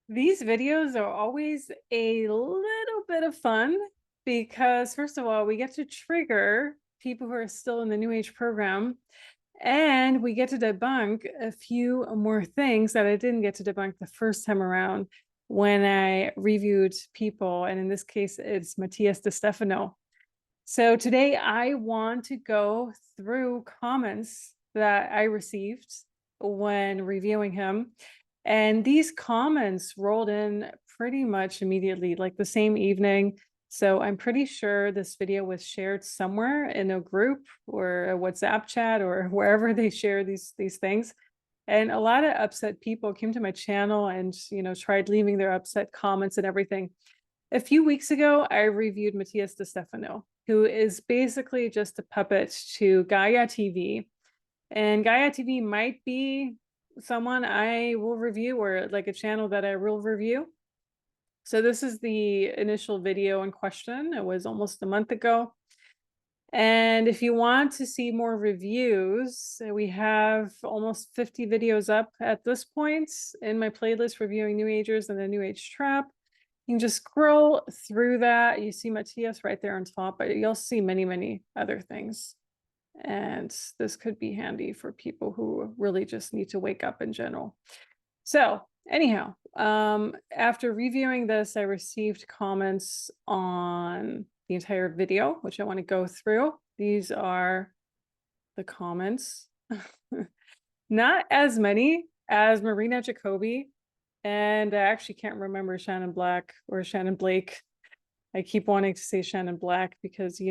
These videos are always a little bit of fun because, first of all, we get to trigger people who are still in the New Age program, and we get to debunk a few more things that I didn't get to debunk the first time around when I reviewed people. And in this case, it's Matias De Stefano. So today I want to go through comments that I received when reviewing him. And these comments rolled in pretty much immediately, like the same evening. So I'm pretty sure this video was shared somewhere in a group or a WhatsApp chat or wherever they share these things. And a lot of upset people came to my channel and, tried leaving their upset comments and everything. A few weeks ago, I reviewed Matias De Stefano, who is basically just a puppet to Gaia TV. And Gaia TV might be someone I will review, or like a channel that I will review. So this is the initial video in question. It was almost a month ago. And if you want to see more reviews, we have almost 50 videos up at this point in my playlist reviewing New Agers and the New Age Trap. You can just scroll through that. You see Matias right there on top, but you'll see many, many other things. And this could be handy for people who really just need to wake up in general. So anyhow, after reviewing this, I received comments on the entire video, which I want to go through. These are the comments. Not as many as Marina Jacoby. And I actually can't remember Shannon Black or Shannon Blake. I keep wanting to say Shannon Black because,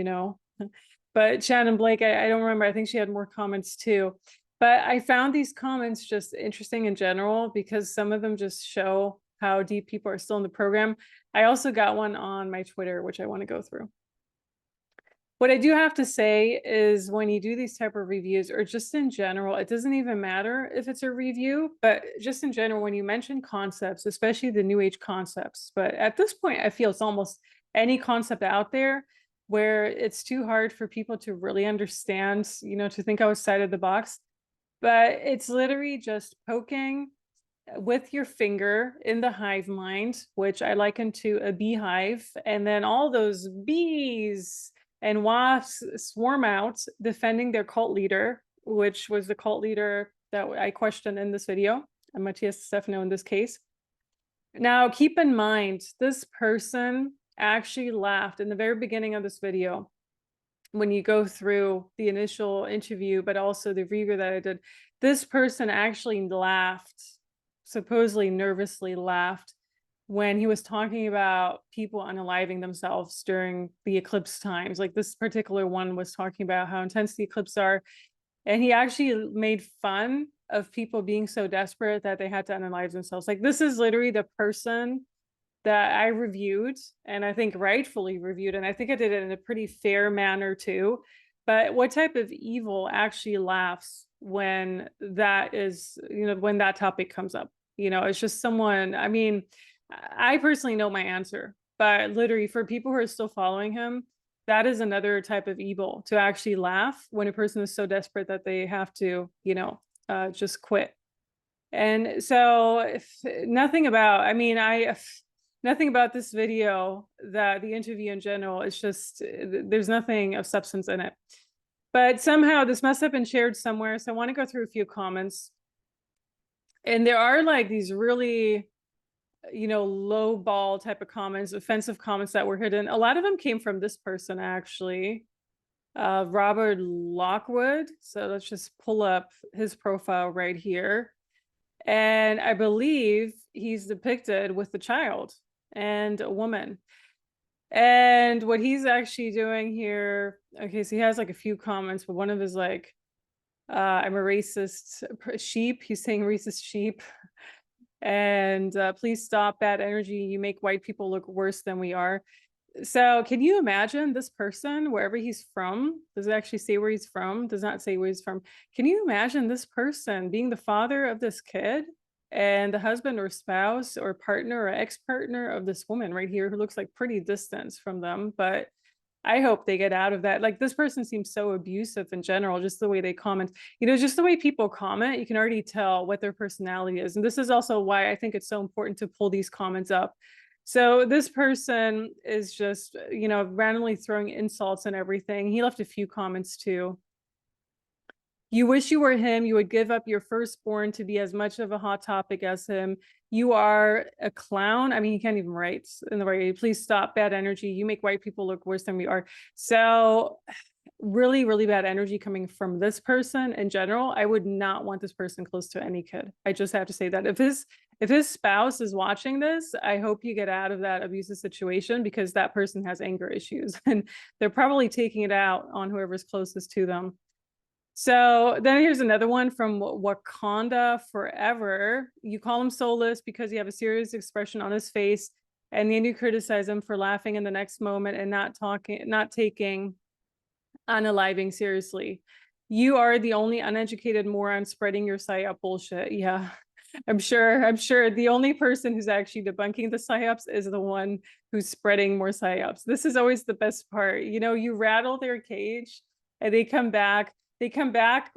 but Shannon Blake, I don't remember. I think she had more comments too. But I found these comments just interesting in general because some of them just show how deep people are still in the program. I also got one on my Twitter, which I want to go through. What I do have to say is when you do these type of reviews, or just in general, it doesn't even matter if it's a review, but just in general, when you mention concepts, especially the New Age concepts, but at this point, I feel it's almost any concept out there where it's too hard for people to really understand, to think outside of the box. But it's literally just poking with your finger in the hive mind, which I liken to a beehive, and then all those bees and wasps swarm out defending their cult leader, which was the cult leader that I questioned in this video, Matias Stefano in this case. Now, keep in mind, this person actually laughed in the very beginning of this video. When you go through the initial interview, but also the review that I did, this person actually laughed, supposedly nervously laughed, when he was talking about people unaliving themselves during the eclipse times. Like this particular one was talking about how intense the eclipse are. And he actually made fun of people being so desperate that they had to unalive themselves. Like this is literally the person that I reviewed, and I think rightfully reviewed, and I think I did it in a pretty fair manner too. But what type of evil actually laughs when that is, when that topic comes up? It's just someone, I mean, I personally know my answer, but literally for people who are still following him, that is another type of evil, to actually laugh when a person is so desperate that they have to, just quit. And so nothing about, I mean, nothing about this video, that the interview in general, it's just, there's nothing of substance in it. But somehow this must have been shared somewhere. So I want to go through a few comments. And there are like these really, low ball type of comments, offensive comments that were hidden. A lot of them came from this person, actually, Robert Lockwood. So let's just pull up his profile right here. And I believe he's depicted with a child and a woman. And what he's actually doing here, okay, so he has like a few comments, but one of his like, I'm a racist sheep. He's saying racist sheep. And please stop bad energy. You make white people look worse than we are. So can you imagine this person, wherever he's from? Does it actually say where he's from? Does not say where he's from. Can you imagine this person being the father of this kid and the husband or spouse or partner or ex-partner of this woman right here who looks like pretty distant from them? But I hope they get out of that. Like, this person seems so abusive in general, just the way they comment, just the way people comment, you can already tell what their personality is. And this is also why I think it's so important to pull these comments up. So this person is just, randomly throwing insults and everything. He left a few comments too. You wish you were him. You would give up your firstborn to be as much of a hot topic as him. You are a clown. I mean, he can't even write in the right way. Please stop. Bad energy. You make white people look worse than we are. So really, really bad energy coming from this person in general. I would not want this person close to any kid. I just have to say that. If his spouse is watching this, I hope you get out of that abusive situation, because that person has anger issues and they're probably taking it out on whoever's closest to them. So then here's another one from Wakanda Forever. You call him soulless because you have a serious expression on his face, and then you criticize him for laughing in the next moment and not taking unaliving seriously. You are the only uneducated moron spreading your psyop bullshit. Yeah, I'm sure the only person who's actually debunking the psyops is the one who's spreading more psyops. This is always the best part. You rattle their cage and they come back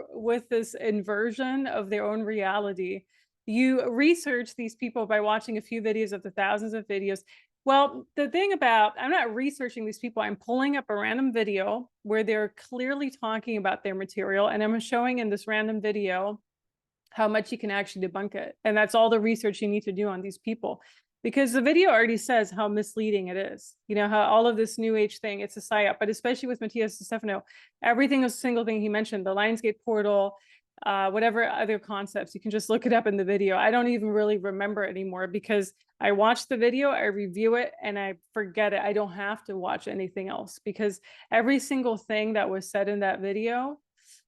with this inversion of their own reality. You research these people by watching a few videos of the thousands of videos. Well, the thing about, I'm not researching these people, I'm pulling up a random video where they're clearly talking about their material, and I'm showing in this random video how much you can actually debunk it. And that's all the research you need to do on these people, because the video already says how misleading it is. How all of this new age thing, it's a psyop, but especially with Matias De Stefano, everything is a single thing he mentioned, the Lionsgate portal, whatever other concepts, you can just look it up in the video. I don't even really remember it anymore, because I watch the video, I review it, and I forget it. I don't have to watch anything else, because every single thing that was said in that video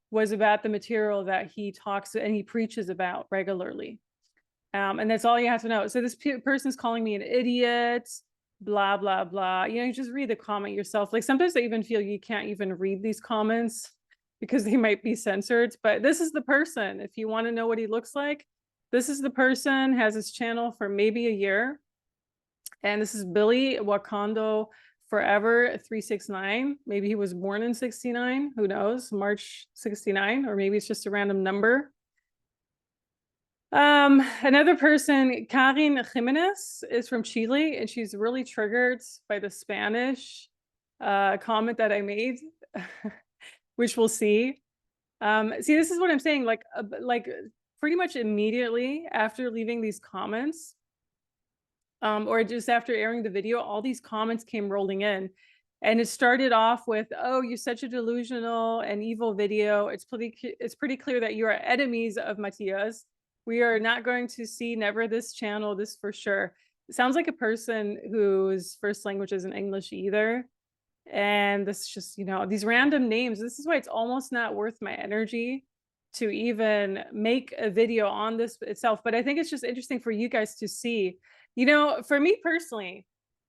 was about the material that he talks and he preaches about regularly. And that's all you have to know. So this person's calling me an idiot, blah, blah, blah. You just read the comment yourself. Like, sometimes I even feel you can't even read these comments because they might be censored. But this is the person. If you want to know what he looks like, this is the person, has his channel for maybe a year. And this is Billy Wakando Forever 369. Maybe he was born in 69. Who knows? March 69, or maybe it's just a random number. Another person, Karin Jimenez, is from Chile, and she's really triggered by the Spanish comment that I made, which we'll see. See, this is what I'm saying. Like pretty much immediately after leaving these comments, or just after airing the video, all these comments came rolling in. And it started off with, oh, you're such a delusional and evil video. It's pretty clear that you are enemies of Matias. We are not going to see never this channel, this for sure. It sounds like a person whose first language isn't English either. And this just, these random names. This is why it's almost not worth my energy to even make a video on this itself. But I think it's just interesting for you guys to see. For me personally,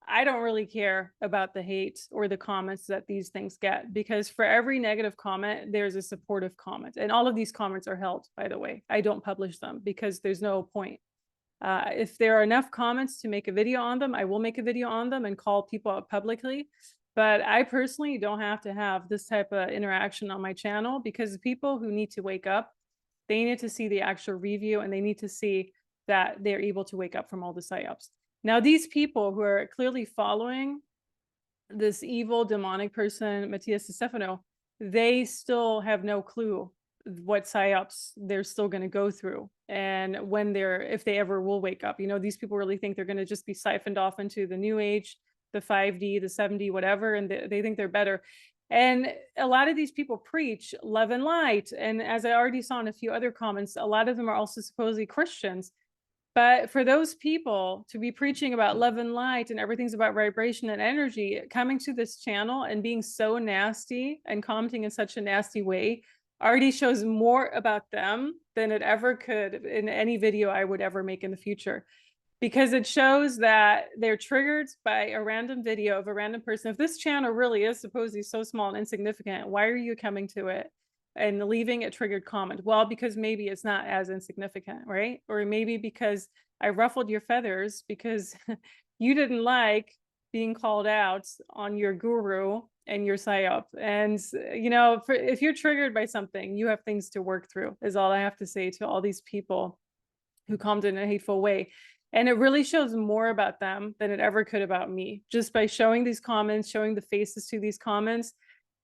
I don't really care about the hate or the comments that these things get, because for every negative comment, there's a supportive comment. And all of these comments are held, by the way. I don't publish them because there's no point. If there are enough comments to make a video on them, I will make a video on them and call people out publicly. But I personally don't have to have this type of interaction on my channel, because the people who need to wake up, they need to see the actual review, and they need to see that they're able to wake up from all the psyops. Now, these people who are clearly following this evil demonic person, Matias De Stefano, they still have no clue what psyops they're still going to go through, and if they ever will wake up. These people really think they're going to just be siphoned off into the new age, the 5D, the 7D, whatever, and they think they're better. And a lot of these people preach love and light. And as I already saw in a few other comments, a lot of them are also supposedly Christians. But for those people to be preaching about love and light and everything's about vibration and energy, coming to this channel and being so nasty and commenting in such a nasty way already shows more about them than it ever could in any video I would ever make in the future. Because it shows that they're triggered by a random video of a random person. If this channel really is supposedly so small and insignificant, why are you coming to it and leaving a triggered comment? Well, because maybe it's not as insignificant, right? Or maybe because I ruffled your feathers because you didn't like being called out on your guru and your psyop. And, you know, if you're triggered by something, you have things to work through, is all I have to say to all these people who commented in a hateful way. And it really shows more about them than it ever could about me, just by showing these comments, showing the faces to these comments.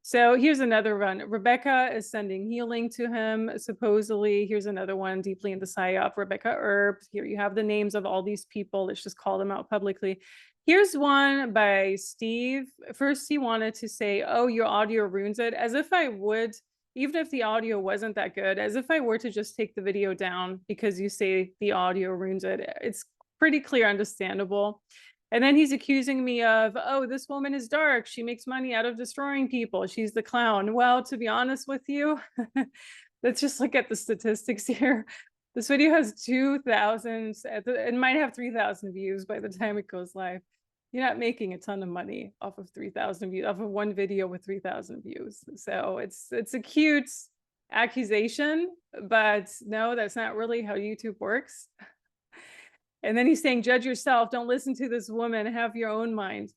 So here's another one. Rebecca is sending healing to him, supposedly. Here's another one, deeply in the psyop. Rebecca Erb. Here you have the names of all these people. Let's just call them out publicly. Here's one by Steve. First, he wanted to say, oh, your audio ruins it, as if I would, even if the audio wasn't that good, as if I were to just take the video down because you say the audio ruins it. It's pretty clear, understandable. And then he's accusing me of, oh, this woman is dark. She makes money out of destroying people. She's the clown. Well, to be honest with you, let's just look at the statistics here. This video has 2,000, it might have 3,000 views by the time it goes live. You're not making a ton of money off of 3,000 views, off of one video with 3,000 views. So it's a cute accusation, but no, that's not really how YouTube works. And then he's saying, judge yourself. Don't listen to this woman. Have your own mind.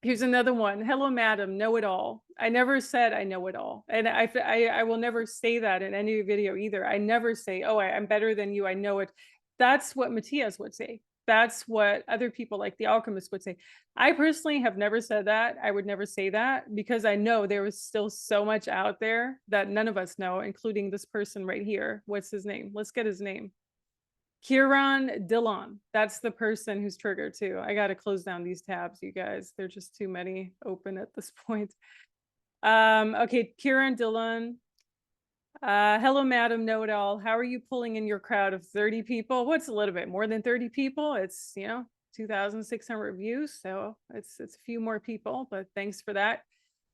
Here's another one. Hello, madam. Know it all. I never said I know it all. And I will never say that in any video either. I never say, oh, I'm better than you. I know it. That's what Matias would say. That's what other people like the alchemist would say. I personally have never said that. I would never say that because I know there is still so much out there that none of us know, including this person right here. What's his name? Let's get his name. Kieran Dillon. That's the person who's triggered too. I got to close down these tabs, you guys. They're just too many open at this point. Okay, Kieran Dillon. Hello, madam know-it-all. How are you pulling in your crowd of 30 people? What's a little bit more than 30 people? It's, you know, 2,600 views. So it's a few more people, but thanks for that.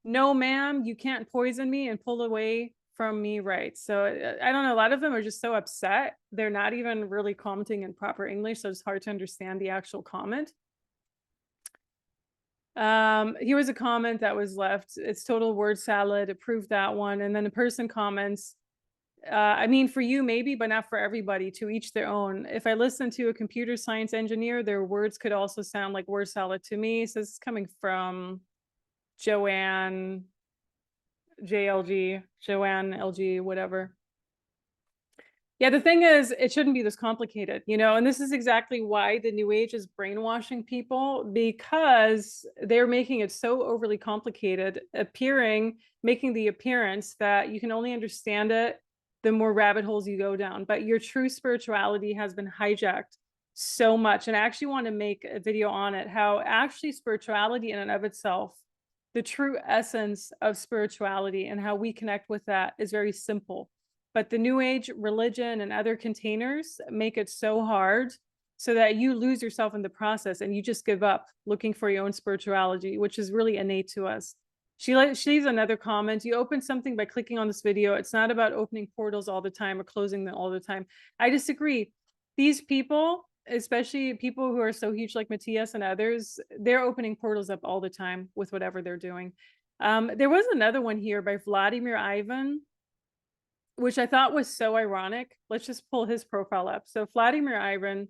No, ma'am, you can't poison me and pull away from me, right? So I don't know, a lot of them are just so upset. They're not even really commenting in proper English, so it's hard to understand the actual comment. Here was a comment that was left. It's total word salad. Approve that one. And then a person comments, I mean, for you, maybe, but not for everybody, to each their own. If I listen to a computer science engineer, their words could also sound like word salad to me. So this is coming from Joanne, JLG, Joanne LG, whatever. Yeah, the thing is, it shouldn't be this complicated, you know, and this is exactly why the New Age is brainwashing people, because they're making it so overly complicated, making the appearance that you can only understand it the more rabbit holes you go down. But your true spirituality has been hijacked so much. And I actually want to make a video on it, how actually spirituality in and of itself, the true essence of spirituality and how we connect with that is very simple. But the New Age, religion, and other containers make it so hard so that you lose yourself in the process and you just give up looking for your own spirituality, which is really innate to us. She leaves another comment. You open something by clicking on this video. It's not about opening portals all the time or closing them all the time. I disagree. These people, especially people who are so huge like Matias and others, they're opening portals up all the time with whatever they're doing. There was another one here by Vladimir Ivan, which I thought was so ironic. Let's just pull his profile up. So Vladimir Ivan,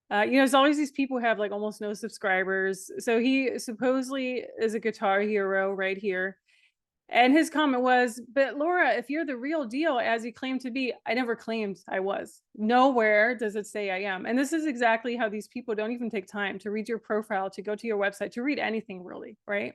you know, there's always these people who have like almost no subscribers. So he supposedly is a guitar hero right here. And his comment was, but Laura, if you're the real deal as you claim to be, I never claimed I was. Nowhere does it say I am. And this is exactly how these people don't even take time to read your profile, to go to your website, to read anything really, right?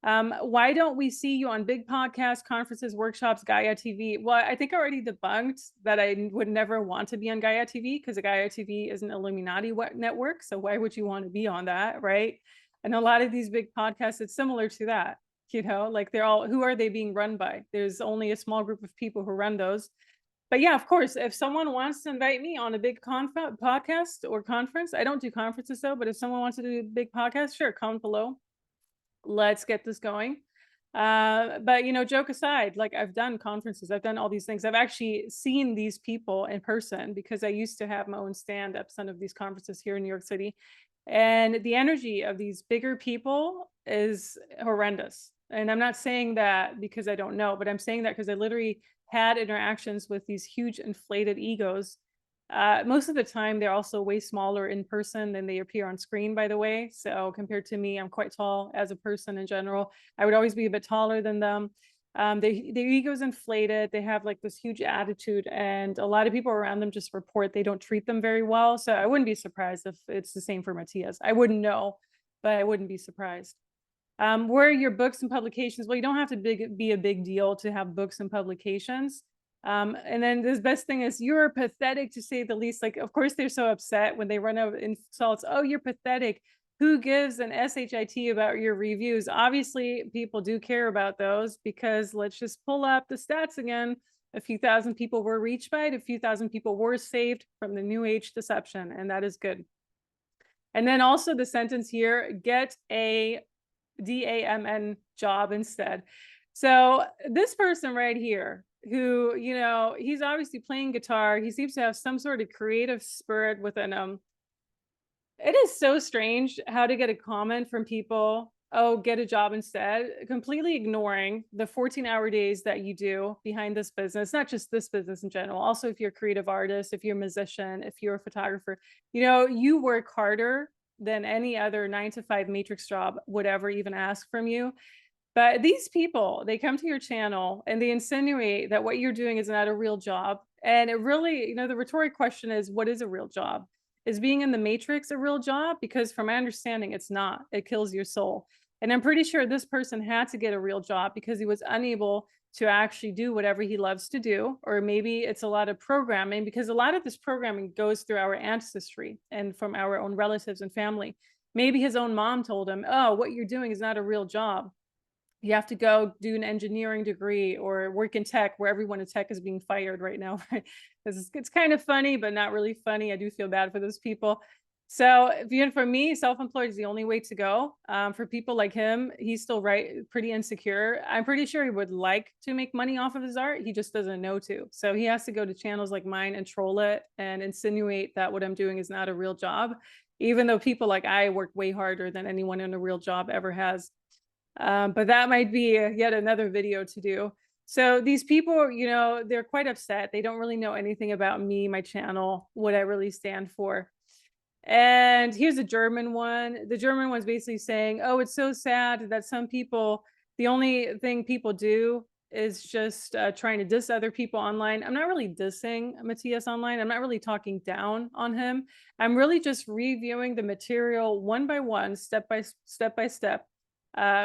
Why don't we see you on big podcasts, conferences, workshops, Gaia TV? Well, I think I already debunked that I would never want to be on Gaia TV because Gaia TV is an Illuminati network. So why would you want to be on that, right? And a lot of these big podcasts, it's similar to that, you know, like they're all, who are they being run by? There's only a small group of people who run those. But yeah, of course, if someone wants to invite me on a big podcast or conference, I don't do conferences though, but if someone wants to do a big podcast, sure, comment below. Let's get this going. But you know, joke aside, like I've done conferences, I've done all these things. I've actually seen these people in person because I used to have my own stand-ups on of these conferences here in New York City. And the energy of these bigger people is horrendous. And I'm not saying that because I don't know, but I'm saying that because I literally had interactions with these huge inflated egos Most of the time, they're also way smaller in person than they appear on screen, by the way. So compared to me, I'm quite tall as a person in general. I would always be a bit taller than them. Their ego's inflated. They have like this huge attitude, and a lot of people around them just report they don't treat them very well. So I wouldn't be surprised if it's the same for Matias. I wouldn't know, but I wouldn't be surprised. Where are your books and publications? Well, you don't have to be a big deal to have books and publications. And then the best thing is you're pathetic, to say the least. Like, of course, they're so upset when they run out of insults. Oh, you're pathetic. Who gives an SHIT about your reviews? Obviously, people do care about those, because let's just pull up the stats again. A few thousand people were reached by it. A few thousand people were saved from the New Age deception, and that is good. And then also the sentence here, get a DAMN job instead. So this person right here, who, you know, he's obviously playing guitar. He seems to have some sort of creative spirit within him. It is so strange how to get a comment from people, oh, get a job instead, completely ignoring the 14-hour days that you do behind this business, not just this business in general. Also, if you're a creative artist, if you're a musician, if you're a photographer, you know, you work harder than any other 9-to-5 matrix job would ever even ask from you. But these people, they come to your channel and they insinuate that what you're doing is not a real job. And it really, you know, the rhetoric question is, what is a real job? Is being in the matrix a real job? Because from my understanding, it's not. It kills your soul. And I'm pretty sure this person had to get a real job because he was unable to actually do whatever he loves to do. Or maybe it's a lot of programming, because a lot of this programming goes through our ancestry and from our own relatives and family. Maybe his own mom told him, oh, what you're doing is not a real job. You have to go do an engineering degree or work in tech, where everyone in tech is being fired right now. Right? It's kind of funny, but not really funny. I do feel bad for those people. So for me, self-employed is the only way to go. For people like him, he's still pretty insecure. I'm pretty sure he would like to make money off of his art. He just doesn't know to. So he has to go to channels like mine and troll it and insinuate that what I'm doing is not a real job, even though people like I work way harder than anyone in a real job ever has. But that might be yet another video to do. So these people, you know, they're quite upset. They don't really know anything about me, my channel, what I really stand for. And here's a German one. The German one's basically saying, oh, it's so sad that some people, the only thing people do is just trying to diss other people online. I'm not really dissing Matias online. I'm not really talking down on him. I'm really just reviewing the material one by one, step by step,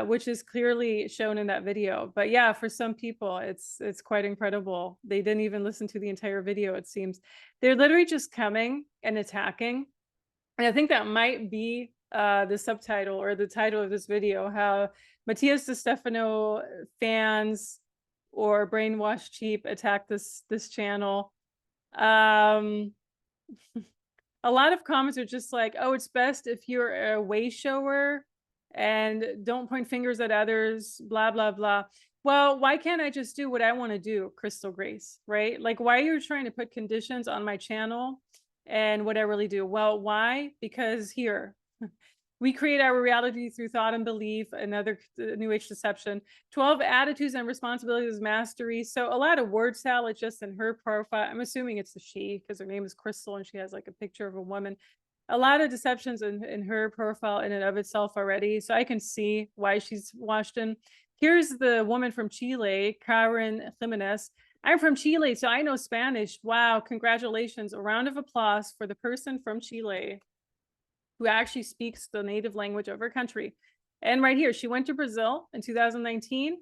which is clearly shown in that video. But yeah, for some people, it's quite incredible. They didn't even listen to the entire video, it seems. They're literally just coming and attacking. And I think that might be the subtitle or the title of this video, how Matias De Stefano fans or brainwashed cheap attack this channel. A lot of comments are just like, oh, it's best if you're a way shower and don't point fingers at others, blah, blah, blah. Well, why can't I just do what I want to do, Crystal Grace, right? Like, why are you trying to put conditions on my channel and what I really do? Well, why? Because here, we create our reality through thought and belief, another New Age deception. 12 attitudes and responsibilities of mastery. So a lot of word salad just in her profile. I'm assuming it's a she, because her name is Crystal and she has like a picture of a woman. A lot of deceptions in her profile in and of itself already. So I can see why she's washed in. Here's the woman from Chile, Karen Jimenez. I'm from Chile, so I know Spanish. Wow, congratulations. A round of applause for the person from Chile who actually speaks the native language of her country. And right here, she went to Brazil in 2019.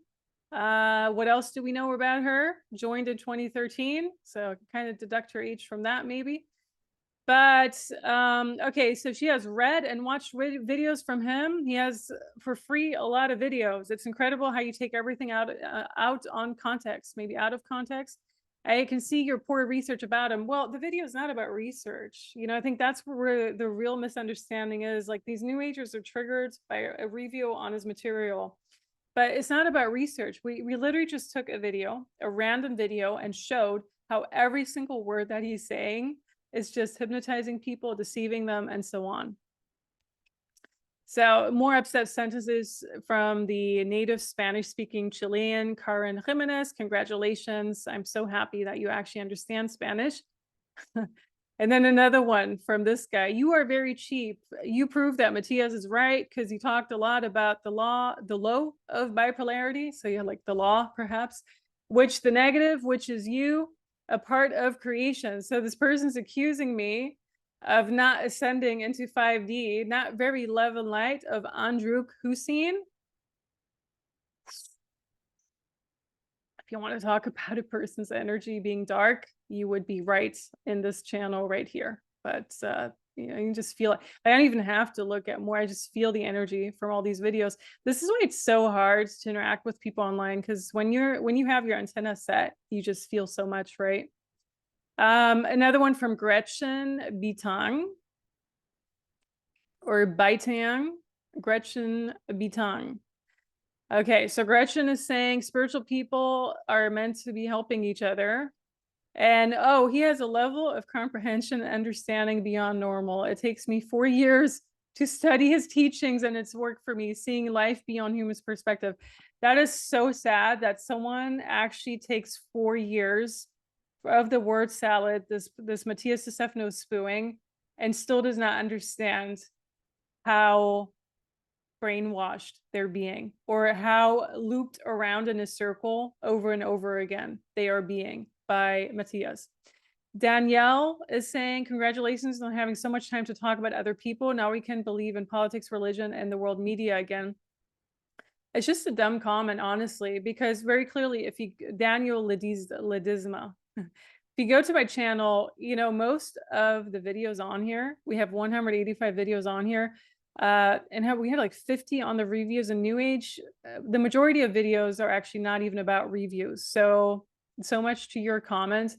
What else do we know about her? Joined in 2013. So kind of deduct her age from that, maybe. But okay, so she has read and watched videos from him. He has for free a lot of videos. It's incredible how you take everything out on context, maybe out of context. I can see your poor research about him. Well, the video is not about research. You know, I think that's where the real misunderstanding is. Like, these New Agers are triggered by a review on his material, but it's not about research. We literally just took a video, a random video, and showed how every single word that he's saying is just hypnotizing people, deceiving them, and so on. So more upset sentences from the native Spanish-speaking Chilean, Karen Jimenez. Congratulations. I'm so happy that you actually understand Spanish. And then another one from this guy. You are very cheap. You prove that Matias is right because you talked a lot about the law, the low of bipolarity. So yeah, like the law, perhaps, which the negative, which is you, a part of creation. So this person's accusing me of not ascending into 5D, not very love and light of Andruk Hussein. If you want to talk about a person's energy being dark, you would be right in this channel right here. But you can just feel it. I don't even have to look at more. I just feel the energy from all these videos. This is why it's so hard to interact with people online, because when you have your antenna set, you just feel so much, right? Another one from Gretchen Bitang or Baitang, Gretchen Bitang. Okay, so Gretchen is saying spiritual people are meant to be helping each other. And oh, he has a level of comprehension and understanding beyond normal. It takes me 4 years to study his teachings, and it's worked for me, seeing life beyond human's perspective. That is so sad that someone actually takes 4 years of the word salad, this Matias De Stefano spewing, and still does not understand how brainwashed they're being, or how looped around in a circle over and over again they are being by Matias. Danielle is saying, congratulations on having so much time to talk about other people. Now we can believe in politics, religion, and the world media again. It's just a dumb comment, honestly, because very clearly, if you, Daniel Ledizma, if you go to my channel, you know, most of the videos on here, we have 185 videos on here, and we had like 50 on the reviews in New Age. The majority of videos are actually not even about reviews. So much to your comments.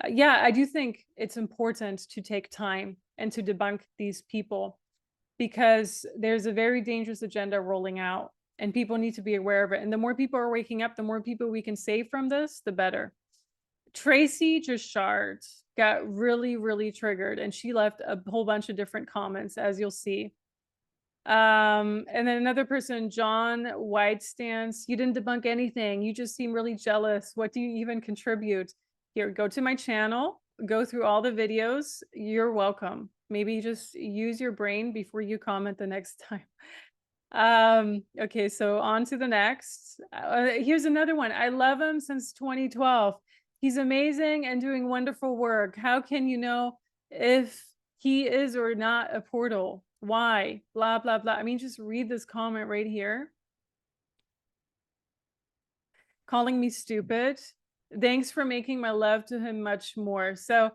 Yeah, I do think it's important to take time and to debunk these people, because there's a very dangerous agenda rolling out and people need to be aware of it. And the more people are waking up, the more people we can save from this, the better. Tracy Jashard got really, really triggered, and she left a whole bunch of different comments, as you'll see. And then another person, John Whitestance, you didn't debunk anything. You just seem really jealous. What do you even contribute? Here, go to my channel, go through all the videos. You're welcome. Maybe just use your brain before you comment the next time. Okay, so on to the next. Here's another one. I love him since 2012. He's amazing and doing wonderful work. How can you know if he is or not a portal? Why? Blah, blah, blah. I mean, just read this comment right here. Calling me stupid. Thanks for making my love to him much more. So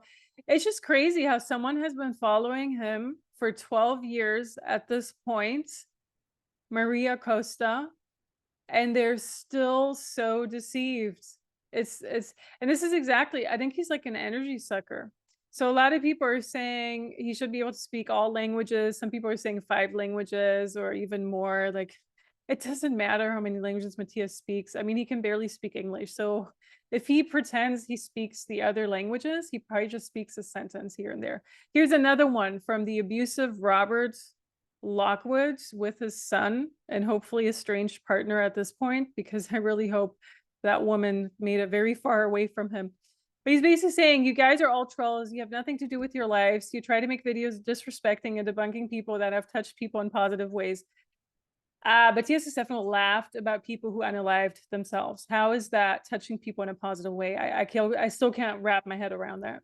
it's just crazy how someone has been following him for 12 years at this point, Maria Costa, and they're still so deceived. It's and this is exactly, I think he's like an energy sucker. So a lot of people are saying he should be able to speak all languages. Some people are saying 5 languages or even more. Like, it doesn't matter how many languages Matias speaks. I mean, he can barely speak English. So if he pretends he speaks the other languages, he probably just speaks a sentence here and there. Here's another one from the abusive Robert Lockwood with his son, and hopefully a estranged partner at this point, because I really hope that woman made it very far away from him. But he's basically saying, you guys are all trolls. You have nothing to do with your lives. You try to make videos disrespecting and debunking people that have touched people in positive ways. But Matias De Stefano laughed about people who unalived themselves. How is that touching people in a positive way? I still can't wrap my head around that.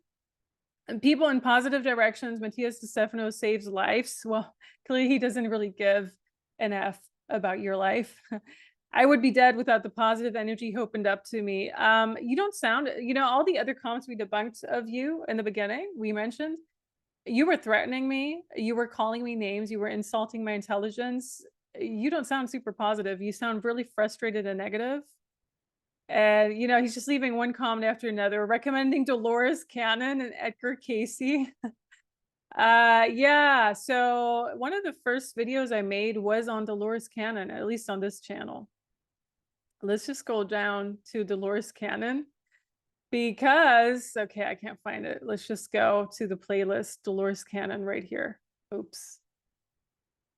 And people in positive directions, Matias De Stefano saves lives. Well, clearly he doesn't really give an F about your life. I would be dead without the positive energy he opened up to me. You don't sound, you know, all the other comments we debunked of you in the beginning, we mentioned, you were threatening me. You were calling me names. You were insulting my intelligence. You don't sound super positive. You sound really frustrated and negative. And, you know, he's just leaving one comment after another, recommending Dolores Cannon and Edgar Casey. Yeah, so one of the first videos I made was on Dolores Cannon, at least on this channel. Let's just scroll down to Dolores Cannon, because, okay, I can't find it. Let's just go to the playlist, Dolores Cannon right here. Oops.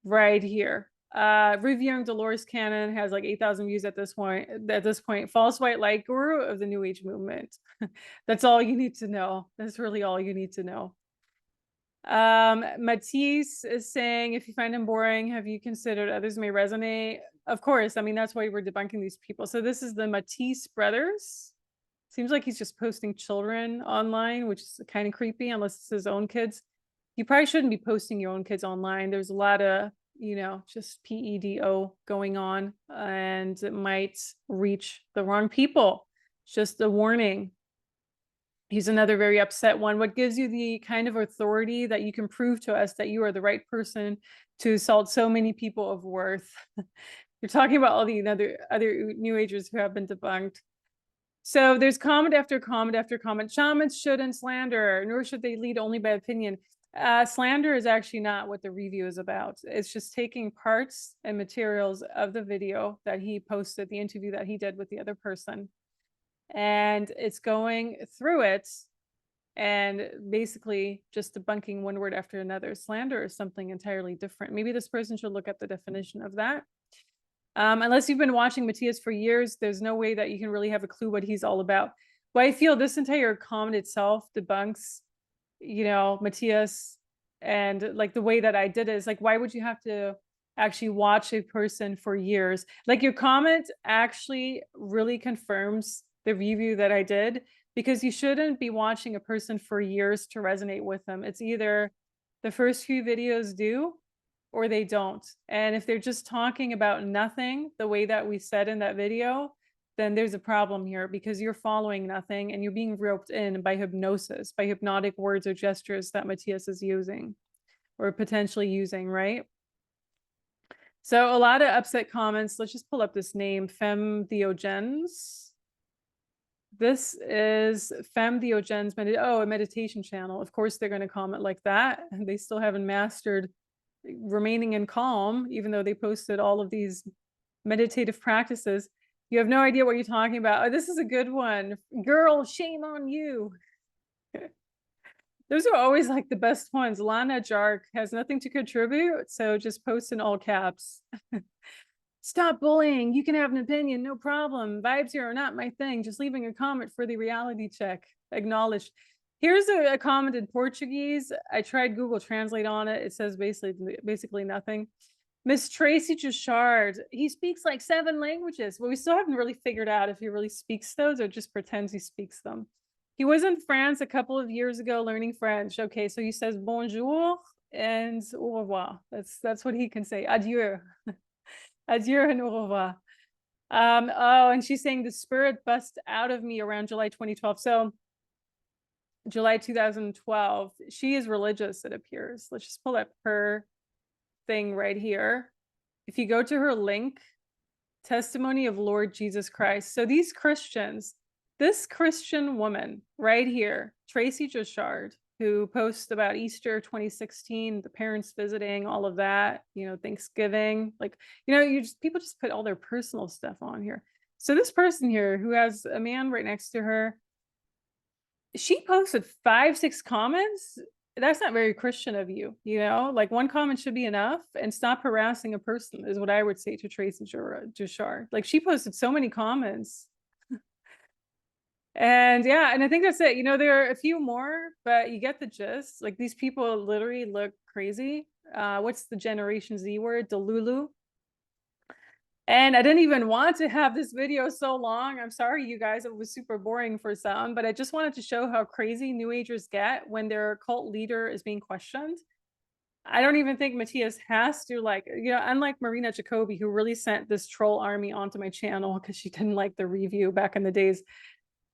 Right here. Reviewing Dolores Cannon has like 8,000 views at this point. False white light guru of the New Age movement. That's all you need to know. That's really all you need to know. Matisse is saying, if you find him boring, have you considered others may resonate? Of course. I mean, that's why we're debunking these people. So this is the Matisse brothers. Seems like he's just posting children online, which is kind of creepy, unless it's his own kids. You probably shouldn't be posting your own kids online. There's a lot of, just PEDO going on, and it might reach the wrong people. Just a warning. He's another very upset one. What gives you the kind of authority that you can prove to us that you are the right person to assault so many people of worth? You're talking about all the other New Agers who have been debunked. So there's comment after comment after comment. Shamans shouldn't slander, nor should they lead only by opinion. Slander is actually not what the review is about. It's just taking parts and materials of the video that he posted, the interview that he did with the other person, and it's going through it and basically just debunking one word after another. Slander is something entirely different. Maybe this person should look up the definition of that. Unless you've been watching Matias for years, there's no way that you can really have a clue what he's all about. But I feel this entire comment itself debunks, Matias, and like the way that I did it is like, why would you have to actually watch a person for years? Like your comment actually really confirms the review that I did, because you shouldn't be watching a person for years to resonate with them. It's either the first few videos do or they don't. And if they're just talking about nothing, the way that we said in that video, then there's a problem here, because you're following nothing and you're being roped in by hypnosis, by hypnotic words or gestures that Matias is using or potentially using, right? So a lot of upset comments. Let's just pull up this name, Femme Diogenes. This is Femme Diogenes, a meditation channel. Of course, they're going to comment like that. And they still haven't mastered remaining in calm, even though they posted all of these meditative practices. You have no idea what you're talking about. Oh, this is a good one. Girl, shame on you. Those are always like the best ones. Lana Jark has nothing to contribute, so just post in all caps. Stop bullying. You can have an opinion, no problem. Vibes here are not my thing. Just leaving a comment for the reality check. Acknowledged. Here's a comment in Portuguese. I tried Google Translate on it. It says basically nothing. Miss Tracy Jushard, he speaks like 7 languages. Well, we still haven't really figured out if he really speaks those or just pretends he speaks them. He was in France a couple of years ago learning French. Okay, so he says bonjour and au revoir. That's what he can say. Adieu. Adieu and au revoir. Oh, and she's saying the spirit bust out of me around July 2012. So July 2012. She is religious, it appears. Let's just pull up her thing right here. If you go to her link, Testimony of Lord Jesus Christ. So these Christians, this Christian woman right here, Tracy Jushard, who posts about Easter 2016, the parents visiting, all of that, Thanksgiving, people just put all their personal stuff on here. So this person here who has a man right next to her, she posted 5-6 comments. That's not very Christian of you, like one comment should be enough, and stop harassing a person is what I would say to Tracy Jushard. Like she posted so many comments. And yeah, and I think that's it. There are a few more, but you get the gist. Like these people literally look crazy. What's the Generation Z word? Delulu. And I didn't even want to have this video so long. I'm sorry, you guys, it was super boring for some, but I just wanted to show how crazy New Agers get when their cult leader is being questioned. I don't even think Matias has to, unlike Marina Jacobi, who really sent this troll army onto my channel because she didn't like the review back in the days.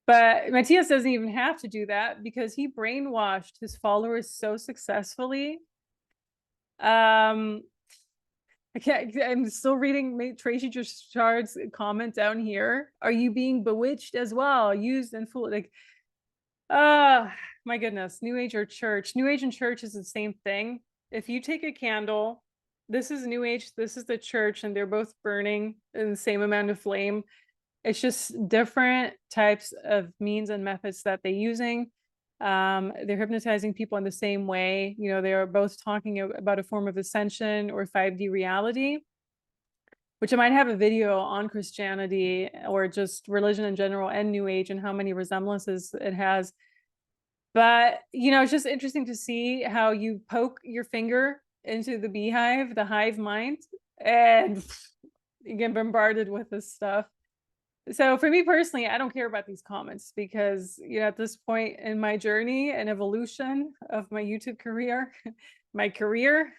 But Matias doesn't even have to do that because he brainwashed his followers so successfully. I'm still reading Tracy Jushard's comment down here. Are you being bewitched as well? Used and fooled? My goodness. New Age or church? New Age and church is the same thing. If you take a candle, this is New Age, this is the church, and they're both burning in the same amount of flame. It's just different types of means and methods that they're using. They're hypnotizing people in the same way. They are both talking about a form of ascension or 5D reality, which I might have a video on Christianity or just religion in general and New Age and how many resemblances it has. But, you know, it's just interesting to see how you poke your finger into the beehive, the hive mind, and you get bombarded with this stuff. So for me personally, I don't care about these comments because, you know, at this point in my journey and evolution of my YouTube career, my career,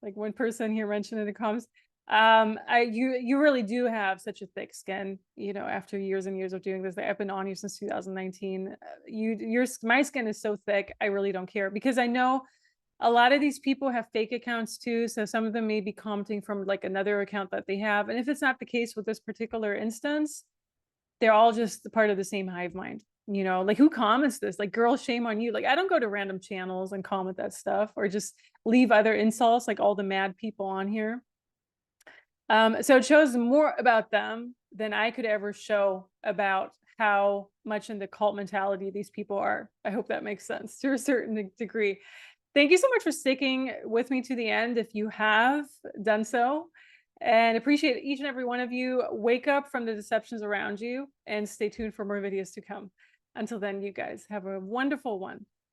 like one person here mentioned in the comments, you really do have such a thick skin, you know, after years and years of doing this. I've been on you since 2019. My skin is so thick, I really don't care because I know a lot of these people have fake accounts too. So some of them may be commenting from like another account that they have. And if it's not the case with this particular instance, they're all just part of the same hive mind. You know, like who comments this? Like, girl, shame on you. Like, I don't go to random channels and comment that stuff or just leave other insults like all the mad people on here. So it shows more about them than I could ever show about how much in the cult mentality these people are. I hope that makes sense to a certain degree. Thank you so much for sticking with me to the end if you have done so, and appreciate each and every one of you. Wake up from the deceptions around you and stay tuned for more videos to come. Until then, you guys have a wonderful one.